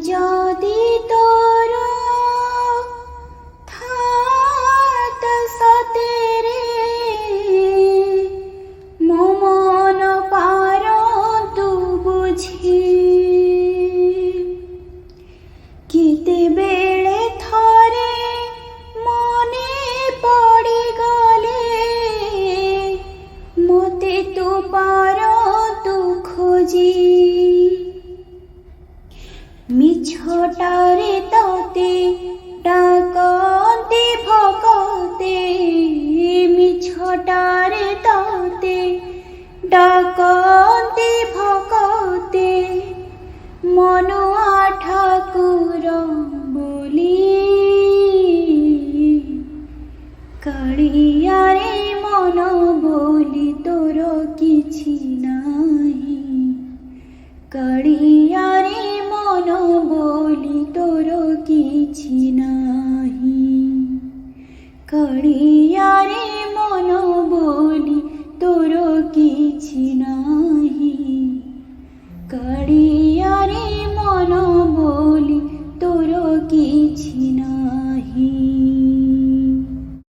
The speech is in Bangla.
যদি তোর থাত সতেরে মন পারন্তু বুঝি কেতেবেলে থরে মনে পড়িগলে মতে তু পারন্তু খোঁজি মিছটারে ততে ডাকতে ভকতে মিছটারে ততে ডাকতে ভকতে মনুয়া ঠাকুর বলি কাড়িয়ারে মন বলি তোর কিছু নাহি কাড়িয়ারে মন বলি তোর কিছু নাহি কাড়িয়ারে মন বলি